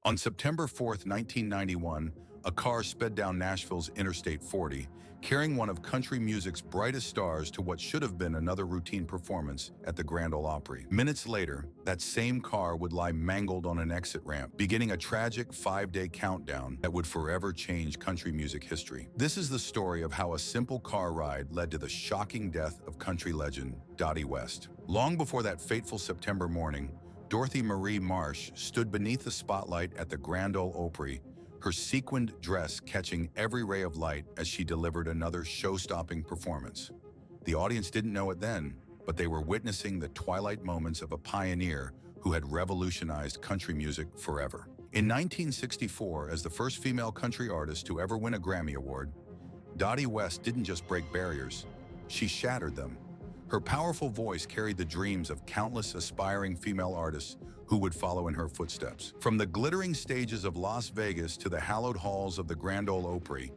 On September 4th, 1991, a car sped down Nashville's Interstate 40, carrying one of country music's brightest stars to what should have been another routine performance at the Grand Ole Opry. Minutes later, that same car would lie mangled on an exit ramp, beginning a tragic 5-day countdown that would forever change country music history. This is the story of how a simple car ride led to the shocking death of country legend Dottie West. Long before that fateful September morning, Dorothy Marie Marsh stood beneath the spotlight at the Grand Ole Opry, her sequined dress catching every ray of light as she delivered another show-stopping performance. The audience didn't know it then, but they were witnessing the twilight moments of a pioneer who had revolutionized country music forever. In 1964, as the first female country artist to ever win a Grammy Award, Dottie West didn't just break barriers, she shattered them. Her powerful voice carried the dreams of countless aspiring female artists who would follow in her footsteps. From the glittering stages of Las Vegas to the hallowed halls of the Grand Ole Opry,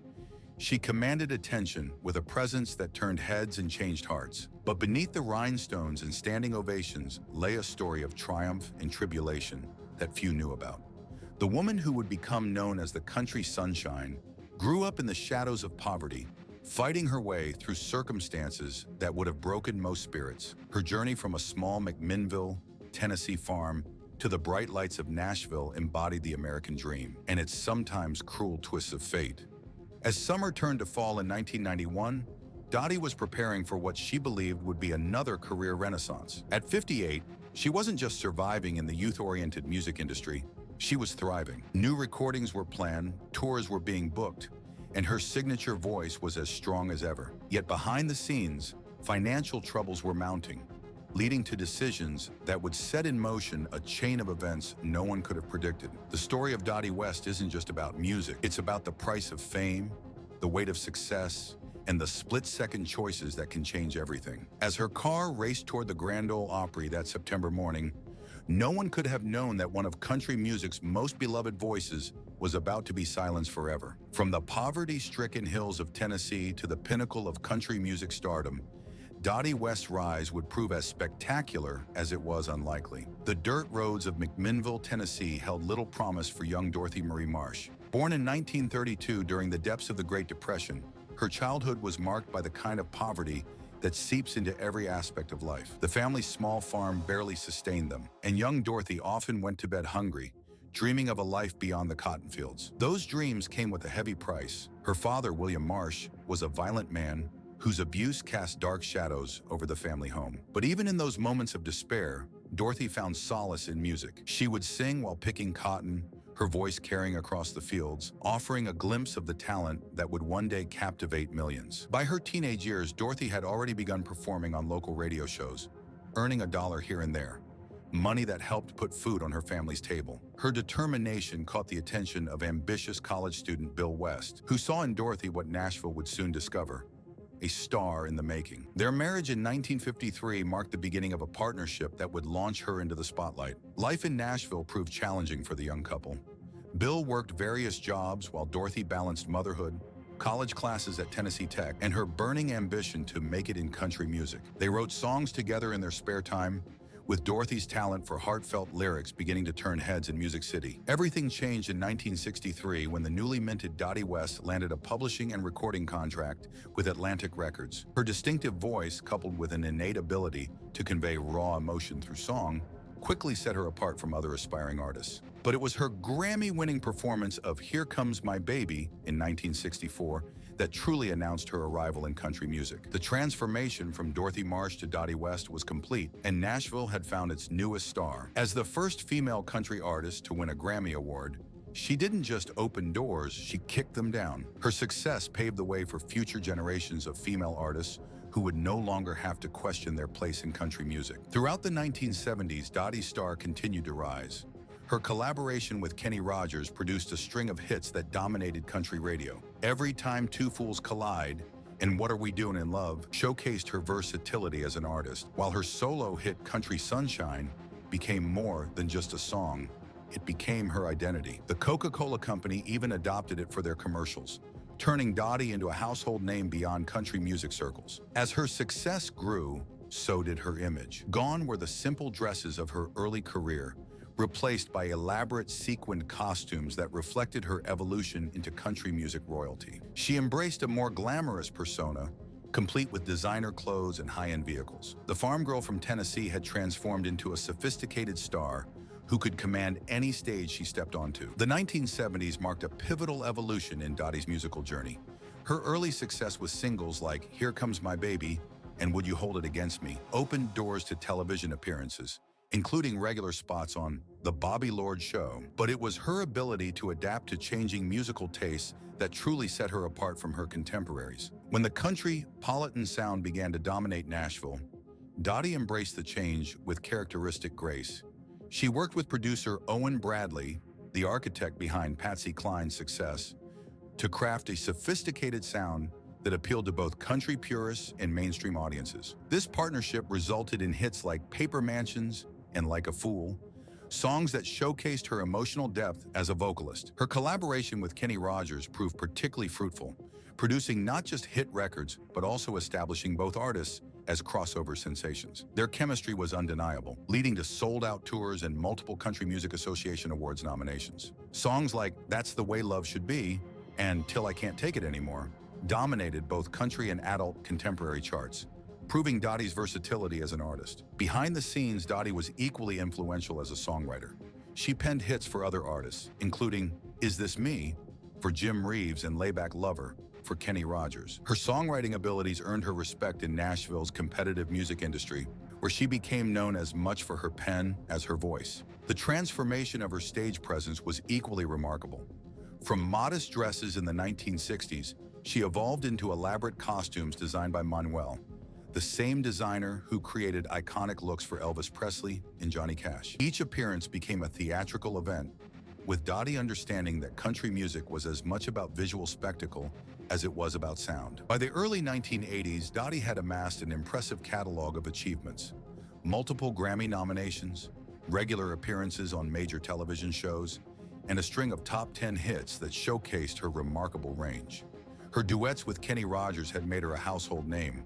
she commanded attention with a presence that turned heads and changed hearts. But beneath the rhinestones and standing ovations lay a story of triumph and tribulation that few knew about. The woman who would become known as the country sunshine grew up in the shadows of poverty, fighting her way through circumstances that would have broken most spirits. Her journey from a small McMinnville, Tennessee farm to the bright lights of Nashville embodied the American dream and its sometimes cruel twists of fate. As summer turned to fall in 1991, Dottie was preparing for what she believed would be another career renaissance. At 58, she wasn't just surviving in the youth-oriented music industry, she was thriving. New recordings were planned, tours were being booked, and her signature voice was as strong as ever. Yet behind the scenes, financial troubles were mounting, leading to decisions that would set in motion a chain of events no one could have predicted. The story of Dottie West isn't just about music, it's about the price of fame, the weight of success, and the split-second choices that can change everything. As her car raced toward the Grand Ole Opry that September morning, no one could have known that one of country music's most beloved voices was about to be silenced forever. From the poverty-stricken hills of Tennessee to the pinnacle of country music stardom, Dottie West's rise would prove as spectacular as it was unlikely. The dirt roads of McMinnville, Tennessee held little promise for young Dorothy Marie Marsh. Born in 1932 during the depths of the Great Depression, her childhood was marked by the kind of poverty that seeps into every aspect of life. The family's small farm barely sustained them, and young Dorothy often went to bed hungry, dreaming of a life beyond the cotton fields. Those dreams came with a heavy price. Her father, William Marsh, was a violent man whose abuse cast dark shadows over the family home. But even in those moments of despair, Dorothy found solace in music. She would sing while picking cotton, her voice carrying across the fields, offering a glimpse of the talent that would one day captivate millions. By her teenage years, Dorothy had already begun performing on local radio shows, earning $1 here and there, money that helped put food on her family's table. Her determination caught the attention of ambitious college student Bill West, who saw in Dorothy what Nashville would soon discover: a star in the making. Their marriage in 1953 marked the beginning of a partnership that would launch her into the spotlight. Life in Nashville proved challenging for the young couple. Bill worked various jobs while Dorothy balanced motherhood, college classes at Tennessee Tech, and her burning ambition to make it in country music. They wrote songs together in their spare time, with Dorothy's talent for heartfelt lyrics beginning to turn heads in Music City. Everything changed in 1963 when the newly minted Dottie West landed a publishing and recording contract with Atlantic Records. Her distinctive voice, coupled with an innate ability to convey raw emotion through song, quickly set her apart from other aspiring artists. But it was her Grammy-winning performance of Here Comes My Baby in 1964 that truly announced her arrival in country music. The transformation from Dorothy Marsh to Dottie West was complete, and Nashville had found its newest star. As the first female country artist to win a Grammy Award, she didn't just open doors, she kicked them down. Her success paved the way for future generations of female artists who would no longer have to question their place in country music. Throughout the 1970s, Dottie's star continued to rise. Her collaboration with Kenny Rogers produced a string of hits that dominated country radio. Every Time Two Fools Collide and What Are We Doing in Love showcased her versatility as an artist, while her solo hit Country Sunshine became more than just a song. It became her identity. The Coca-Cola Company even adopted it for their commercials, turning Dottie into a household name beyond country music circles. As her success grew, so did her image. Gone were the simple dresses of her early career, replaced by elaborate sequined costumes that reflected her evolution into country music royalty. She embraced a more glamorous persona, complete with designer clothes and high-end vehicles. The farm girl from Tennessee had transformed into a sophisticated star who could command any stage she stepped onto. The 1970s marked a pivotal evolution in Dottie's musical journey. Her early success with singles like Here Comes My Baby and Would You Hold It Against Me opened doors to television appearances, including regular spots on The Bobby Lord Show. But it was her ability to adapt to changing musical tastes that truly set her apart from her contemporaries. When the country-politan sound began to dominate Nashville, Dottie embraced the change with characteristic grace. She worked with producer Owen Bradley, the architect behind Patsy Cline's success, to craft a sophisticated sound that appealed to both country purists and mainstream audiences. This partnership resulted in hits like Paper Mansions and Like a Fool, songs that showcased her emotional depth as a vocalist. Her collaboration with Kenny Rogers proved particularly fruitful, producing not just hit records, but also establishing both artists as crossover sensations. Their chemistry was undeniable, leading to sold-out tours and multiple Country Music Association Awards nominations. Songs like That's the Way Love Should Be and Till I Can't Take It Anymore dominated both country and adult contemporary charts, proving Dottie's versatility as an artist. Behind the scenes, Dottie was equally influential as a songwriter. She penned hits for other artists, including Is This Me for Jim Reeves and Layback Lover for Kenny Rogers. Her songwriting abilities earned her respect in Nashville's competitive music industry, where she became known as much for her pen as her voice. The transformation of her stage presence was equally remarkable. From modest dresses in the 1960s, she evolved into elaborate costumes designed by Manuel, the same designer who created iconic looks for Elvis Presley and Johnny Cash. Each appearance became a theatrical event, with Dottie understanding that country music was as much about visual spectacle as it was about sound. By the early 1980s, Dottie had amassed an impressive catalog of achievements: multiple Grammy nominations, regular appearances on major television shows, and a string of top 10 hits that showcased her remarkable range. Her duets with Kenny Rogers had made her a household name,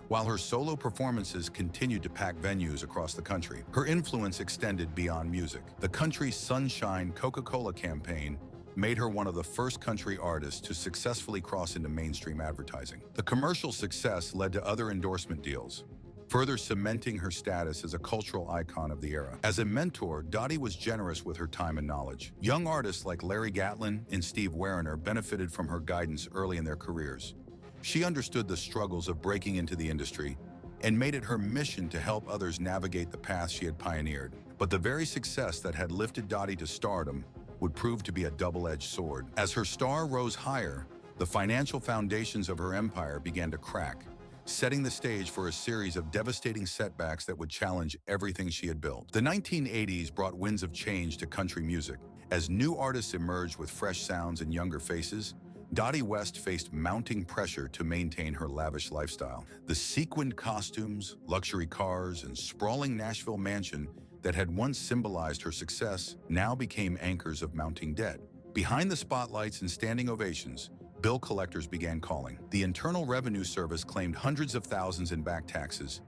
while her solo performances continued to pack venues across the country. Her influence extended beyond music. The Country Sunshine Coca-Cola campaign made her one of the first country artists to successfully cross into mainstream advertising. The commercial success led to other endorsement deals, further cementing her status as a cultural icon of the era. As a mentor, Dottie was generous with her time and knowledge. Young artists like Larry Gatlin and Steve Werner benefited from her guidance early in their careers. She understood the struggles of breaking into the industry and made it her mission to help others navigate the path she had pioneered. But the very success that had lifted Dottie to stardom would prove to be a double-edged sword. As her star rose higher, the financial foundations of her empire began to crack, setting the stage for a series of devastating setbacks that would challenge everything she had built. The 1980s brought winds of change to country music. As new artists emerged with fresh sounds and younger faces, Dottie West faced mounting pressure to maintain her lavish lifestyle. The sequined costumes, luxury cars, and sprawling Nashville mansion that had once symbolized her success now became anchors of mounting debt. Behind the spotlights and standing ovations, bill collectors began calling. The Internal Revenue Service claimed hundreds of thousands in back taxes.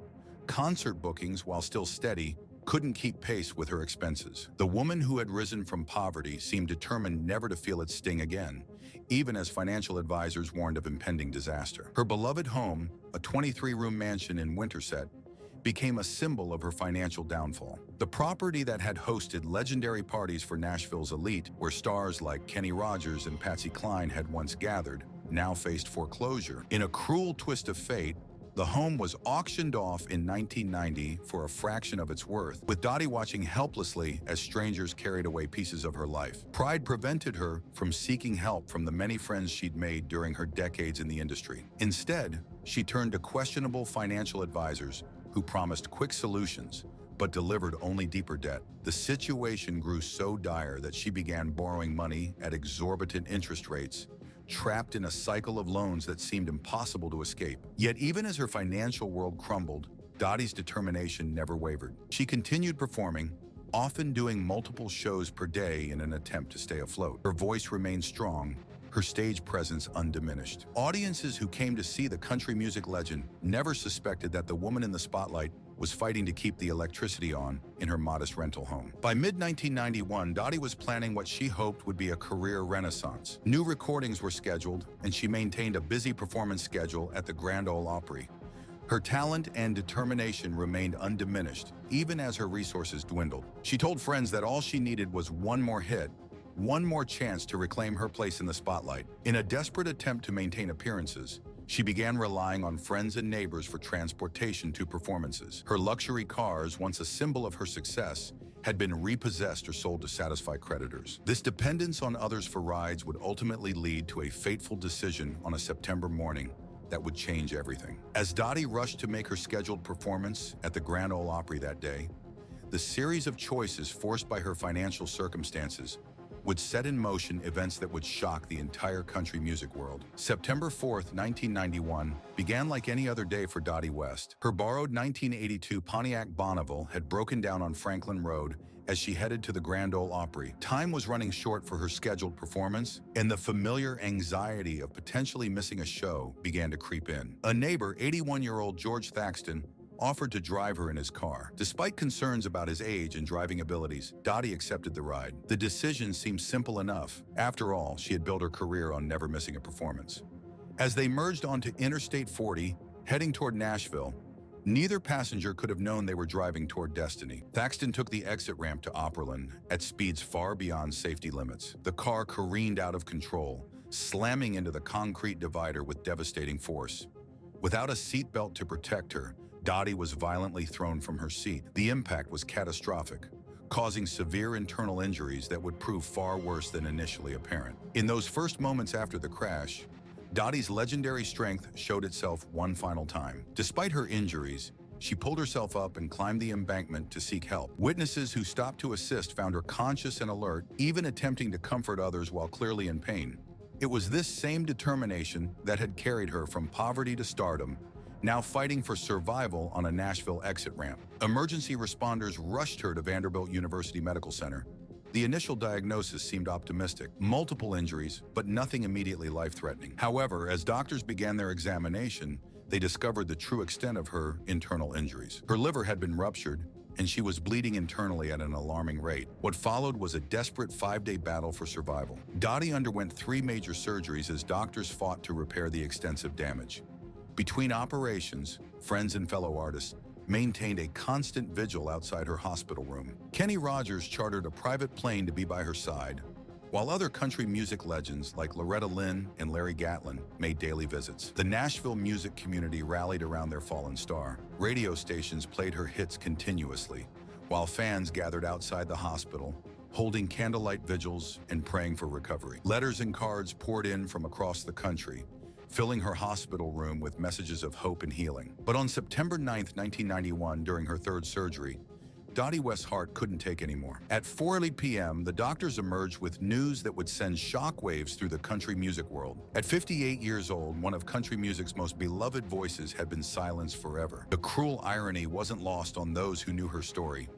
Concert bookings, while still steady, couldn't keep pace with her expenses. The woman who had risen from poverty seemed determined never to feel its sting again, even as financial advisors warned of impending disaster. Her beloved home, a 23-room mansion in Interstate, became a symbol of her financial downfall. The property that had hosted legendary parties for Nashville's elite, where stars like Kenny Rogers and Patsy Cline had once gathered, now faced foreclosure. In a cruel twist of fate, the home was auctioned off in 1990 for a fraction of its worth, with Dottie watching helplessly as strangers carried away pieces of her life. Pride prevented her from seeking help from the many friends she'd made during her decades in the industry. Instead, she turned to questionable financial advisors who promised quick solutions but delivered only deeper debt. The situation grew so dire that she began borrowing money at exorbitant interest rates, trapped in a cycle of loans that seemed impossible to escape. Yet even as her financial world crumbled, Dottie's determination never wavered. She continued performing, often doing multiple shows per day in an attempt to stay afloat. Her voice remained strong, her stage presence undiminished. Audiences who came to see the country music legend never suspected that the woman in the spotlight was fighting to keep the electricity on in her modest rental home. By mid-1991, Dottie was planning what she hoped would be a career renaissance. New recordings were scheduled, and she maintained a busy performance schedule at the Grand Ole Opry. Her talent and determination remained undiminished, even as her resources dwindled. She told friends that all she needed was one more hit, one more chance to reclaim her place in the spotlight. In a desperate attempt to maintain appearances, she began relying on friends and neighbors for transportation to performances. Her luxury cars, once a symbol of her success, had been repossessed or sold to satisfy creditors. This dependence on others for rides would ultimately lead to a fateful decision on a September morning that would change everything. As Dottie rushed to make her scheduled performance at the Grand Ole Opry that day, the series of choices forced by her financial circumstances would set in motion events that would shock the entire country music world. September 4th, 1991, began like any other day for Dottie West. Her borrowed 1982 Pontiac Bonneville had broken down on Franklin Road as she headed to the Grand Ole Opry. Time was running short for her scheduled performance, and the familiar anxiety of potentially missing a show began to creep in. A neighbor, 81-year-old George Thaxton, offered to drive her in his car. Despite concerns about his age and driving abilities, Dottie accepted the ride. The decision seemed simple enough. After all, she had built her career on never missing a performance. As they merged onto Interstate 40, heading toward Nashville, neither passenger could have known they were driving toward destiny. Thaxton took the exit ramp to Opryland at speeds far beyond safety limits. The car careened out of control, slamming into the concrete divider with devastating force. Without a seatbelt to protect her, Dottie was violently thrown from her seat. The impact was catastrophic, causing severe internal injuries that would prove far worse than initially apparent. In those first moments after the crash, Dottie's legendary strength showed itself one final time. Despite her injuries, she pulled herself up and climbed the embankment to seek help. Witnesses who stopped to assist found her conscious and alert, even attempting to comfort others while clearly in pain. It was this same determination that had carried her from poverty to stardom, now fighting for survival on a Nashville exit ramp. Emergency responders rushed her to Vanderbilt University Medical Center. The initial diagnosis seemed optimistic: multiple injuries, but nothing immediately life-threatening. However, as doctors began their examination, they discovered the true extent of her internal injuries. Her liver had been ruptured, and she was bleeding internally at an alarming rate. What followed was a desperate 5-day battle for survival. Dottie underwent 3 major surgeries as doctors fought to repair the extensive damage. Between operations, friends and fellow artists maintained a constant vigil outside her hospital room. Kenny Rogers chartered a private plane to be by her side, while other country music legends like Loretta Lynn and Larry Gatlin made daily visits. The Nashville music community rallied around their fallen star. Radio stations played her hits continuously, while fans gathered outside the hospital, holding candlelight vigils and praying for recovery. Letters and cards poured in from across the country, filling her hospital room with messages of hope and healing. But on September 9th, 1991, during her 3rd surgery, Dottie West's heart couldn't take anymore. At 4:30 p.m., the doctors emerged with news that would send shockwaves through the country music world. At 58 years old, one of country music's most beloved voices had been silenced forever. The cruel irony wasn't lost on those who knew her story.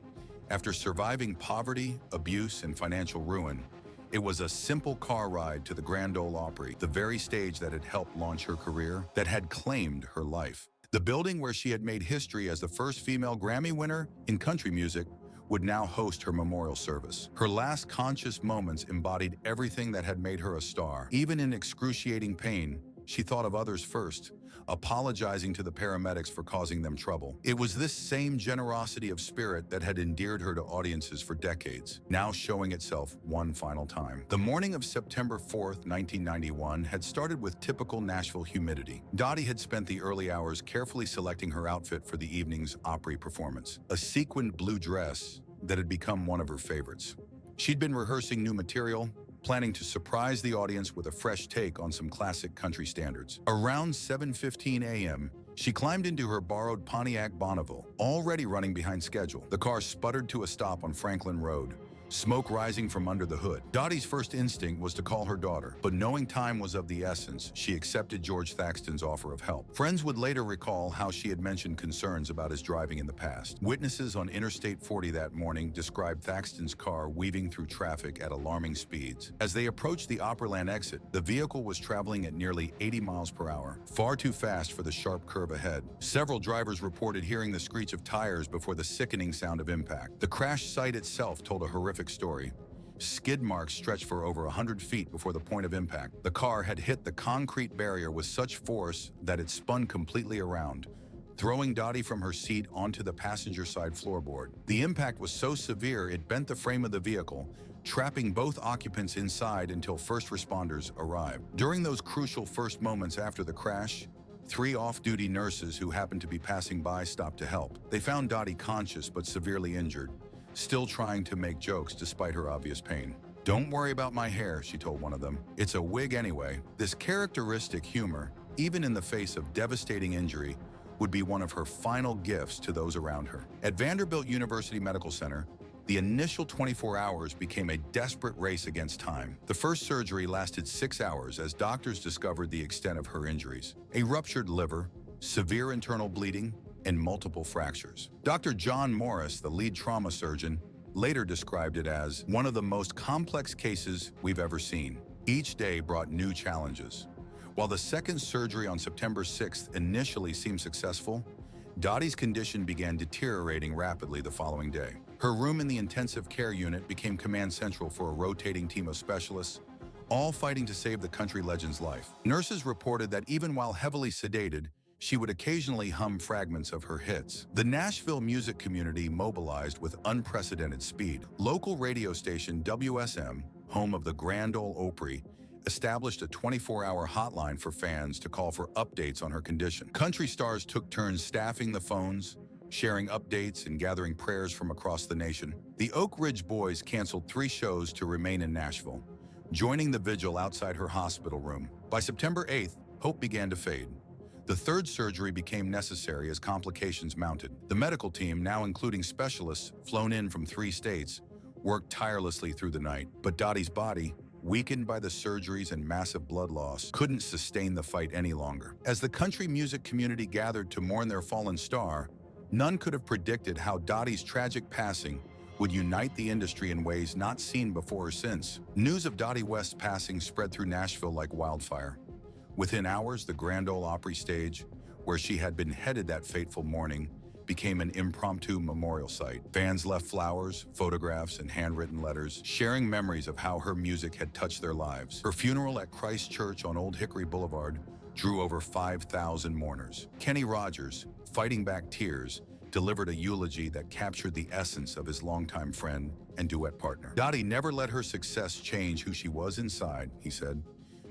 After surviving poverty, abuse, and financial ruin, it was a simple car ride to the Grand Ole Opry, the very stage that had helped launch her career, that had claimed her life. The building where she had made history as the first female Grammy winner in country music would now host her memorial service. Her last conscious moments embodied everything that had made her a star. Even in excruciating pain, she thought of others first, apologizing to the paramedics for causing them trouble. It was this same generosity of spirit that had endeared her to audiences for decades, now showing itself one final time. The morning of September 4th, 1991 had started with typical Nashville humidity. Dottie had spent the early hours carefully selecting her outfit for the evening's Opry performance, a sequined blue dress that had become one of her favorites. She'd been rehearsing new material, planning to surprise the audience with a fresh take on some classic country standards. Around 7:15 a.m., she climbed into her borrowed Pontiac Bonneville, already running behind schedule. The car sputtered to a stop on Franklin Road, smoke rising from under the hood. Dottie's first instinct was to call her daughter, but knowing time was of the essence, she accepted George Thaxton's offer of help. Friends would later recall how she had mentioned concerns about his driving in the past. Witnesses on Interstate 40 that morning described Thaxton's car weaving through traffic at alarming speeds. As they approached the Opryland exit, the vehicle was traveling at nearly 80 miles per hour, far too fast for the sharp curve ahead. Several drivers reported hearing the screech of tires before the sickening sound of impact. The crash site itself told a horrific story. Skid marks stretched for over 100 feet before the point of impact. The car had hit the concrete barrier with such force that it spun completely around, throwing Dottie from her seat onto the passenger side floorboard. The impact was so severe it bent the frame of the vehicle, trapping both occupants inside until first responders arrived. During those crucial first moments after the crash, 3 off-duty nurses who happened to be passing by stopped to help. They found Dottie conscious but severely injured, still trying to make jokes despite her obvious pain. "Don't worry about my hair," she told one of them. "It's a wig anyway." This characteristic humor, even in the face of devastating injury, would be one of her final gifts to those around her. At Vanderbilt University Medical Center, the initial 24 hours became a desperate race against time. The first surgery lasted 6 hours as doctors discovered the extent of her injuries: a ruptured liver, severe internal bleeding, and multiple fractures. Dr. John Morris, the lead trauma surgeon, later described it as one of the most complex cases we've ever seen. Each day brought new challenges. While the second surgery on September 6th initially seemed successful, Dottie's condition began deteriorating rapidly the following day. Her room in the intensive care unit became command central for a rotating team of specialists, all fighting to save the country legend's life. Nurses reported that even while heavily sedated, she would occasionally hum fragments of her hits. The Nashville music community mobilized with unprecedented speed. Local radio station WSM, home of the Grand Ole Opry, established a 24-hour hotline for fans to call for updates on her condition. Country stars took turns staffing the phones, sharing updates and gathering prayers from across the nation. The Oak Ridge Boys canceled 3 shows to remain in Nashville, joining the vigil outside her hospital room. By September 8th, hope began to fade. The third surgery became necessary as complications mounted. The medical team, now including specialists flown in from 3 states, worked tirelessly through the night. But Dottie's body, weakened by the surgeries and massive blood loss, couldn't sustain the fight any longer. As the country music community gathered to mourn their fallen star, none could have predicted how Dottie's tragic passing would unite the industry in ways not seen before or since. News of Dottie West's passing spread through Nashville like wildfire. Within hours, the Grand Ole Opry stage, where she had been headed that fateful morning, became an impromptu memorial site. Fans left flowers, photographs, and handwritten letters, sharing memories of how her music had touched their lives. Her funeral at Christ Church on Old Hickory Boulevard drew over 5,000 mourners. Kenny Rogers, fighting back tears, delivered a eulogy that captured the essence of his longtime friend and duet partner. "Dottie never let her success change who she was inside," he said.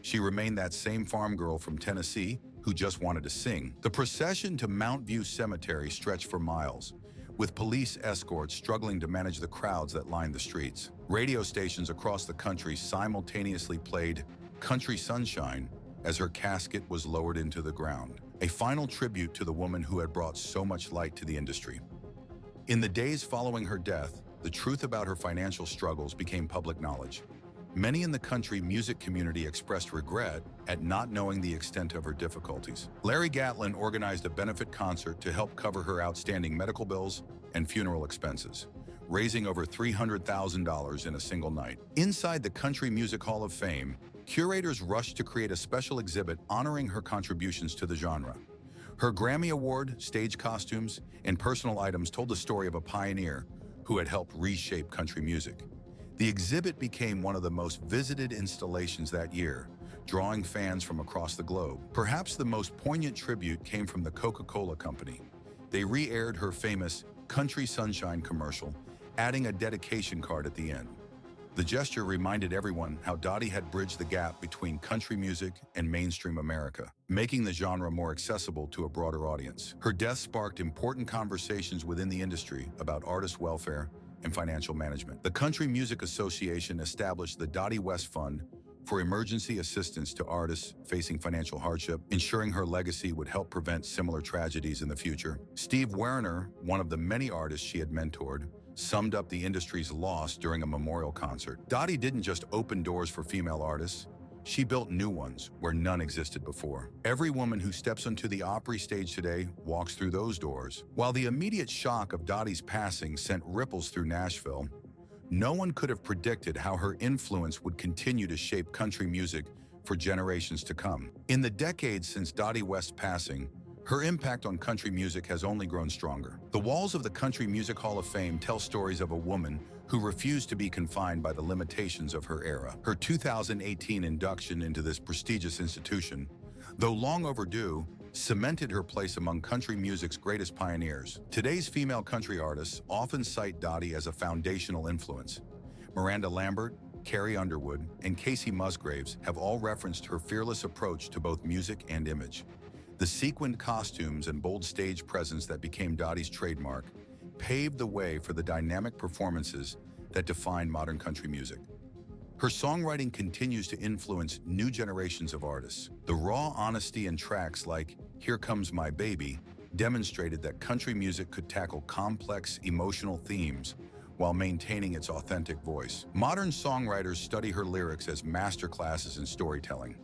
"She remained that same farm girl from Tennessee who just wanted to sing." The procession to Mount View Cemetery stretched for miles, with police escorts struggling to manage the crowds that lined the streets. Radio stations across the country simultaneously played "Country Sunshine" as her casket was lowered into the ground, a final tribute to the woman who had brought so much light to the industry. In the days following her death, the truth about her financial struggles became public knowledge. Many in the country music community expressed regret at not knowing the extent of her difficulties. Larry Gatlin organized a benefit concert to help cover her outstanding medical bills and funeral expenses, raising over $300,000 in a single night. Inside the Country Music Hall of Fame, curators rushed to create a special exhibit honoring her contributions to the genre. Her Grammy Award, stage costumes, and personal items told the story of a pioneer who had helped reshape country music. The exhibit became one of the most visited installations that year, drawing fans from across the globe. Perhaps the most poignant tribute came from the Coca-Cola Company. They re-aired her famous "Country Sunshine" commercial, adding a dedication card at the end. The gesture reminded everyone how Dottie had bridged the gap between country music and mainstream America, making the genre more accessible to a broader audience. Her death sparked important conversations within the industry about artist welfare and financial management. The Country Music Association established the Dottie West Fund for emergency assistance to artists facing financial hardship, ensuring her legacy would help prevent similar tragedies in the future. Steve Werner, one of the many artists she had mentored, summed up the industry's loss during a memorial concert. Dottie didn't just open doors for female artists, she built new ones where none existed before. Every woman who steps onto the Opry stage today walks through those doors. While the immediate shock of Dottie's passing sent ripples through Nashville, no one could have predicted how her influence would continue to shape country music for generations to come. In the decades since Dottie West's passing, her impact on country music has only grown stronger. The walls of the Country Music Hall of Fame tell stories of a woman who refused to be confined by the limitations of her era. Her 2018 induction into this prestigious institution, though long overdue, cemented her place among country music's greatest pioneers. Today's female country artists often cite Dottie as a foundational influence. Miranda Lambert, Carrie Underwood, and Casey Musgraves have all referenced her fearless approach to both music and image. The sequined costumes and bold stage presence that became Dottie's trademark paved the way for the dynamic performances that define modern country music. Her songwriting continues to influence new generations of artists. The raw honesty in tracks like Here Comes My Baby demonstrated that country music could tackle complex, emotional themes while maintaining its authentic voice. Modern songwriters study her lyrics as masterclasses in storytelling,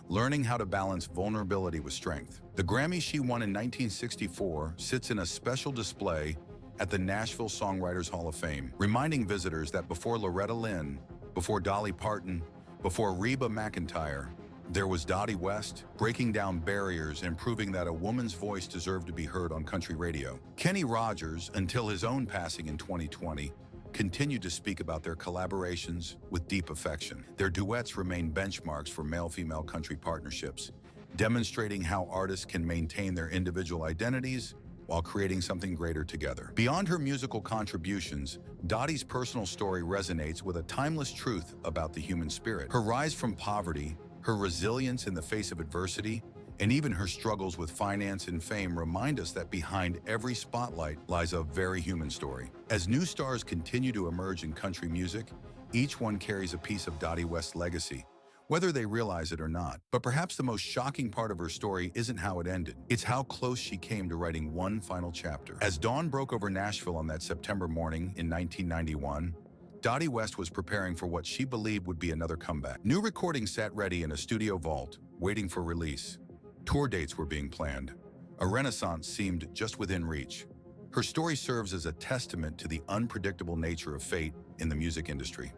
learning how to balance vulnerability with strength. The Grammy she won in 1964 sits in a special display at the Nashville Songwriters Hall of Fame, reminding visitors that before Loretta Lynn, before Dolly Parton, before Reba McEntire, there was Dottie West, breaking down barriers and proving that a woman's voice deserved to be heard on country radio. Kenny Rogers, until his own passing in 2020, continued to speak about their collaborations with deep affection. Their duets remain benchmarks for male-female country partnerships, demonstrating how artists can maintain their individual identities while creating something greater together. Beyond her musical contributions, Dottie's personal story resonates with a timeless truth about the human spirit. Her rise from poverty, her resilience in the face of adversity, and even her struggles with finance and fame remind us that behind every spotlight lies a very human story. As new stars continue to emerge in country music, each one carries a piece of Dottie West's legacy, whether they realize it or not. But perhaps the most shocking part of her story isn't how it ended. It's how close she came to writing one final chapter. As dawn broke over Nashville on that September morning in 1991, Dottie West was preparing for what she believed would be another comeback. New recordings sat ready in a studio vault, waiting for release. Tour dates were being planned. A renaissance seemed just within reach. Her story serves as a testament to the unpredictable nature of fate in the music industry.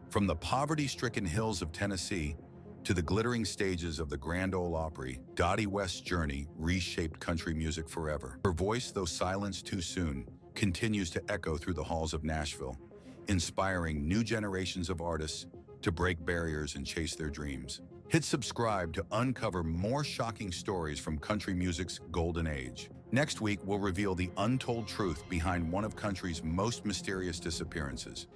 From the poverty-stricken hills of Tennessee to the glittering stages of the Grand Ole Opry, Dottie West's journey reshaped country music forever. Her voice, though silenced too soon, continues to echo through the halls of Nashville, inspiring new generations of artists to break barriers and chase their dreams. Hit subscribe to uncover more shocking stories from country music's golden age. Next week, we'll reveal the untold truth behind one of country's most mysterious disappearances.